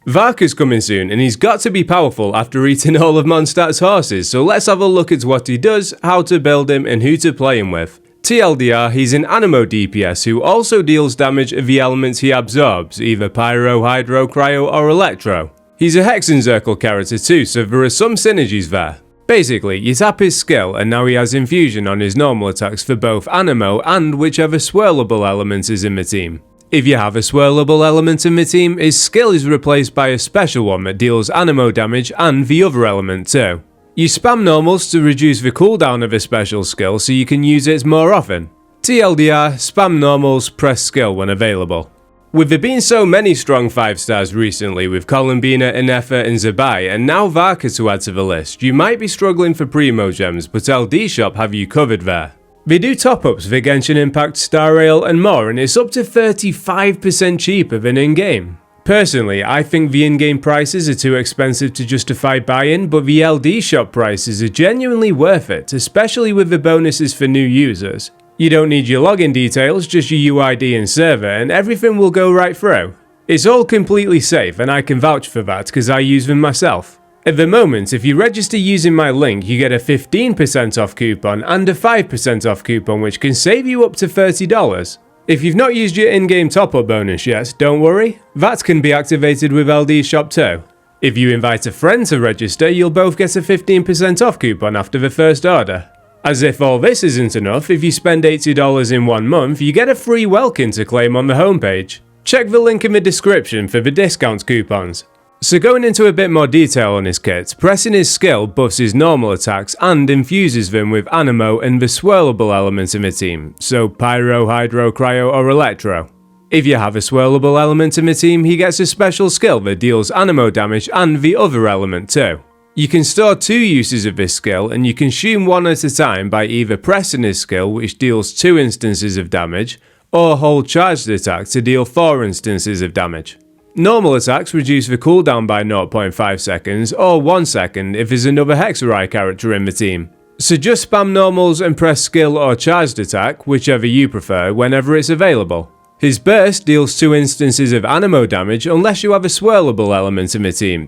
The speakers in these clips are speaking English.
Varka's coming soon, and he's got to be powerful after eating all of Mondstadt's horses, so let's have a look at what he does, how to build him, and who to play him with. TLDR, he's an Anemo DPS who also deals damage of the elements he absorbs, either Pyro, Hydro, Cryo, or Electro. He's a Hexencircle character too, so there are some synergies there. Basically, you tap his skill and now he has infusion on his normal attacks for both Anemo and whichever swirlable element is in the team. If you have a swirlable element in the team, his skill is replaced by a special one that deals Anemo damage and the other element too. You spam normals to reduce the cooldown of a special skill so you can use it more often. TLDR, spam normals, press skill when available. With there being so many strong 5 stars recently with Columbina, Inefa and Zabai and now Varka to add to the list, you might be struggling for Primo gems, but LD Shop have you covered there. They do top-ups for Genshin Impact, Star Rail and more, and it's up to 35% cheaper than in-game. Personally, I think the in-game prices are too expensive to justify buy-in, but the LD Shop prices are genuinely worth it, especially with the bonuses for new users. You don't need your login details, just your UID and server, and everything will go right through. It's all completely safe, and I can vouch for that because I use them myself. At the moment, if you register using my link, you get a 15% off coupon and a 5% off coupon which can save you up to $30. If you've not used your in-game top-up bonus yet, don't worry, that can be activated with LD Shop too. If you invite a friend to register, you'll both get a 15% off coupon after the first order. As if all this isn't enough, if you spend $80 in 1 month, you get a free Welkin to claim on the homepage. Check the link in the description for the discount coupons. So going into a bit more detail on his kit, pressing his skill buffs his normal attacks and infuses them with Anemo and the swirlable element in the team, so Pyro, Hydro, Cryo or Electro. If you have a swirlable element in the team, he gets a special skill that deals Anemo damage and the other element too. You can store 2 uses of this skill and you consume one at a time by either pressing his skill which deals 2 instances of damage, or hold charged attack to deal 4 instances of damage. Normal attacks reduce the cooldown by 0.5 seconds or 1 second if there's another Hexerai character in the team. So just spam normals and press skill or charged attack, whichever you prefer, whenever it's available. His burst deals 2 instances of Anemo damage unless you have a swirlable element in the team,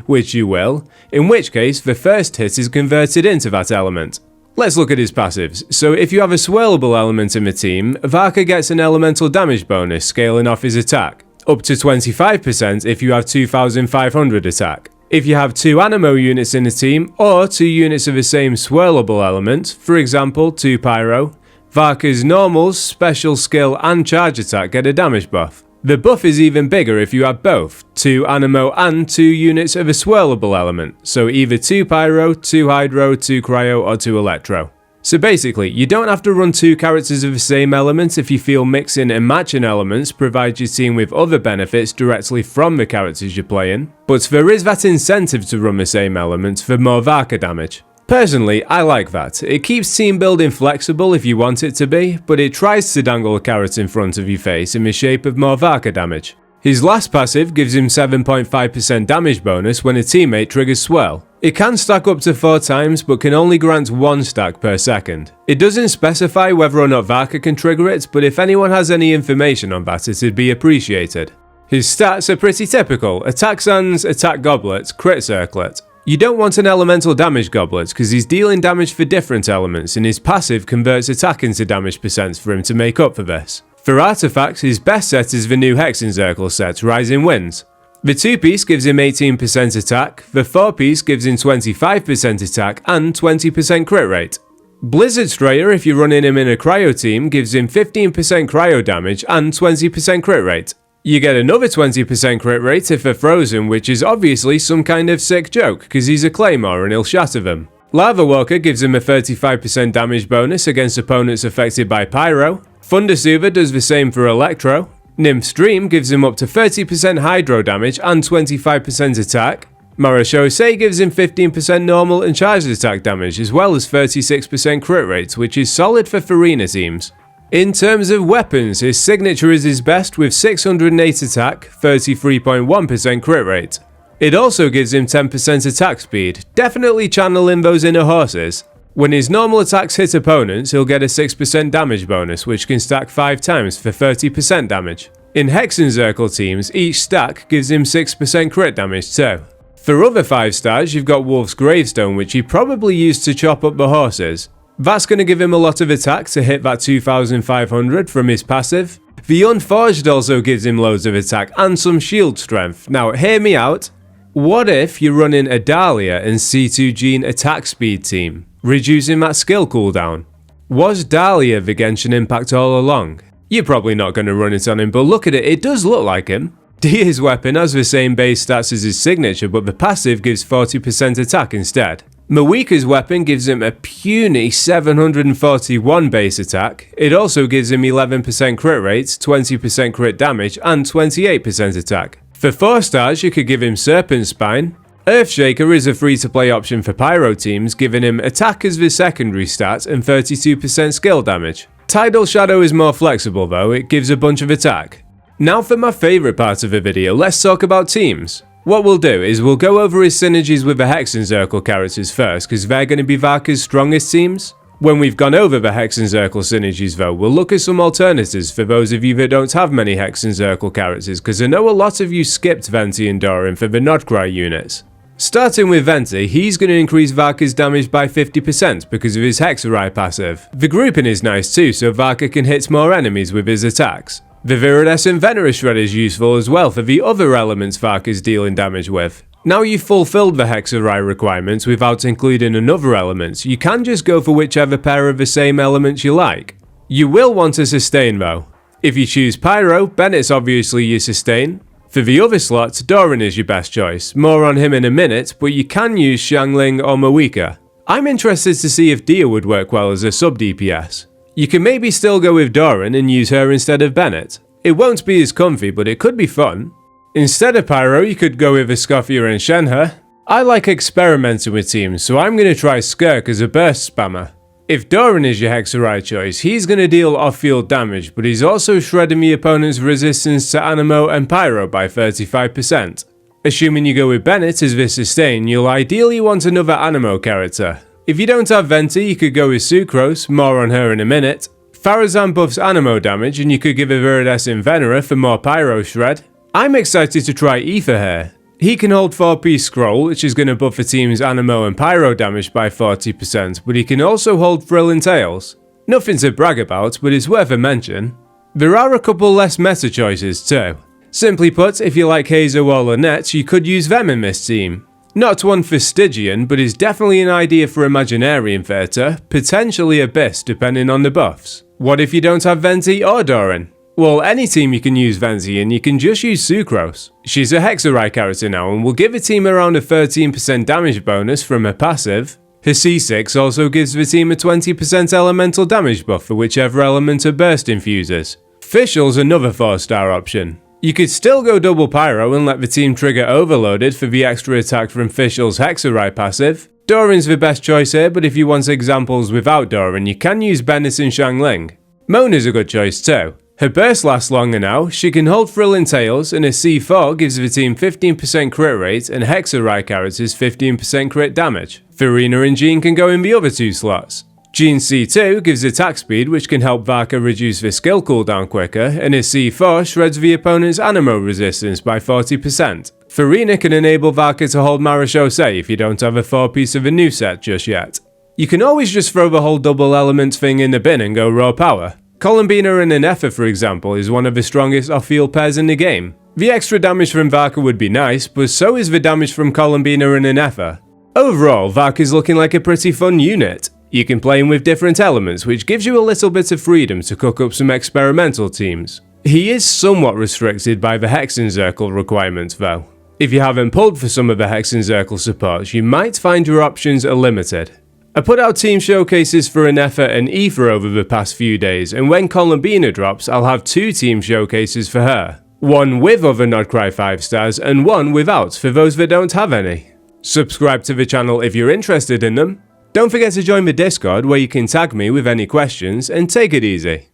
which you will, in which case the first hit is converted into that element. Let's look at his passives. So if you have a swirlable element in the team, Varka gets an elemental damage bonus scaling off his attack. Up to 25% if you have 2500 attack. If you have 2 Anemo units in the team, or 2 units of the same swirlable element, for example 2 Pyro, Varka's normals, special skill and charge attack get a damage buff. The buff is even bigger if you have both, 2 Anemo and 2 units of a swirlable element, so either 2 Pyro, 2 Hydro, 2 Cryo or 2 Electro. So basically, you don't have to run 2 characters of the same element if you feel mixing and matching elements provides your team with other benefits directly from the characters you're playing, but there is that incentive to run the same element for more Varka damage. Personally, I like that. It keeps team building flexible if you want it to be, but it tries to dangle a carrot in front of your face in the shape of more Varka damage. His last passive gives him 7.5% damage bonus when a teammate triggers Swirl. It can stack up to 4 times but can only grant 1 stack per second. It doesn't specify whether or not Varka can trigger it, but if anyone has any information on that it'd be appreciated. His stats are pretty typical: attack sands, attack goblets, crit circlet. You don't want an elemental damage goblet because he's dealing damage for different elements and his passive converts attack into damage percents for him to make up for this. For artifacts, his best set is the new Hexencircle set, Rising Winds. The 2-piece gives him 18% attack, the 4-piece gives him 25% attack and 20% crit rate. Blizzard Strayer, if you're running him in a cryo team, gives him 15% cryo damage and 20% crit rate. You get another 20% crit rate if they're frozen, which is obviously some kind of sick joke because he's a claymore and he'll shatter them. Lava Walker gives him a 35% damage bonus against opponents affected by Pyro. Thundersoother does the same for Electro. Nymph Stream gives him up to 30% Hydro damage and 25% attack. Marashose gives him 15% normal and charged attack damage as well as 36% crit rate, which is solid for Farina teams. In terms of weapons, his signature is his best with 608 attack, 33.1% crit rate. It also gives him 10% attack speed, definitely channeling those inner horses. When his normal attacks hit opponents, he'll get a 6% damage bonus which can stack 5 times for 30% damage. In Hexen Circle teams, each stack gives him 6% crit damage too. For other 5 stars, you've got Wolf's Gravestone, which he probably used to chop up the horses. That's going to give him a lot of attack to hit that 2500 from his passive. The Unforged also gives him loads of attack and some shield strength. Now hear me out. What if you're running a Dahlia and C2 Gene attack speed team, reducing that skill cooldown? Was Dahlia the Genshin impact all along? You're probably not going to run it on him, but look at it, it does look like him. Dia's weapon has the same base stats as his signature, but the passive gives 40% attack instead. Mawika's weapon gives him a puny 741 base attack. It also gives him 11% crit rate, 20% crit damage, and 28% attack. For 4 stars, you could give him Serpent Spine. Earthshaker is a free-to-play option for Pyro teams, giving him attack as the secondary stat and 32% skill damage. Tidal Shadow is more flexible though, it gives a bunch of attack. Now for my favourite part of the video, let's talk about teams. What we'll do is we'll go over his synergies with the Hexen Circle characters first, because they're going to be Varka's strongest teams. When we've gone over the Hexen Circle synergies though, we'll look at some alternatives for those of you that don't have many Hexen Circle characters, because I know a lot of you skipped Venti and Doran for the Nodcry units. Starting with Venti, he's going to increase Varka's damage by 50% because of his Hexerai passive. The grouping is nice too, so Varka can hit more enemies with his attacks. The Viridescent Venera Shred is useful as well for the other elements Varka's dealing damage with. Now you've fulfilled the Hexerai requirements without including another element, you can just go for whichever pair of the same elements you like. You will want to sustain though. If you choose Pyro, Bennett's obviously your sustain. For the other slots, Doran is your best choice, more on him in a minute, but you can use Xiangling or Mawika. I'm interested to see if Dia would work well as a sub DPS. You can maybe still go with Doran and use her instead of Bennett. It won't be as comfy, but it could be fun. Instead of Pyro, you could go with Escoffia and Shenhe. I like experimenting with teams, so I'm going to try Skirk as a burst spammer. If Doran is your Hexerai choice, he's going to deal off-field damage, but he's also shredding the opponent's resistance to Anemo and Pyro by 35%. Assuming you go with Bennett as the sustain, you'll ideally want another Anemo character. If you don't have Venti, you could go with Sucrose, more on her in a minute. Farazan buffs Anemo damage, and you could give a Viridescent Venera for more Pyro shred. I'm excited to try Aether here. He can hold 4-piece scroll, which is going to buff the team's Anemo and Pyro damage by 40%, but he can also hold Frill and Tails. Nothing to brag about, but it's worth a mention. There are a couple less meta choices too. Simply put, if you like Hazo or Lynette, you could use them in this team. Not one for Stygian, but is definitely an idea for Imaginarian Theatre, potentially Abyss depending on the buffs. What if you don't have Venti or Doran? Well, any team you can use Venti in, you can just use Sucrose. She's a Hexerai character now and will give a team around a 13% damage bonus from her passive. Her C6 also gives the team a 20% elemental damage buff for whichever element her burst infuses. Fischl's another 4-star option. You could still go double Pyro and let the team trigger Overloaded for the extra attack from Fischl's Hexerai passive. Doran's the best choice here, but if you want examples without Doran, you can use Bennett and Xiangling. Mona's a good choice too. Her burst lasts longer now, she can hold Frill and Tails, and her C4 gives the team 15% crit rate and Hexerai characters 15% crit damage. Farina and Jean can go in the other 2 slots. Jean's C2 gives attack speed, which can help Varka reduce the skill cooldown quicker, and his C4 shreds the opponent's Anemo resistance by 40%. Farina can enable Varka to hold Marechaussee if you don't have a 4-piece of a new set just yet. You can always just throw the whole double element thing in the bin and go raw power. Columbina and Inefa, for example, is one of the strongest off-field pairs in the game. The extra damage from Varka would be nice, but so is the damage from Columbina and Inefa. Overall, Varka's looking like a pretty fun unit. You can play him with different elements, which gives you a little bit of freedom to cook up some experimental teams. He is somewhat restricted by the Hexen Circle requirements though. If you haven't pulled for some of the Hexen Circle supports, you might find your options are limited. I put out team showcases for Inefa and Aoife over the past few days, and when Columbina drops, I'll have 2 team showcases for her. One with other Nodcry 5 stars, and one without for those that don't have any. Subscribe to the channel if you're interested in them. Don't forget to join the Discord where you can tag me with any questions, and take it easy.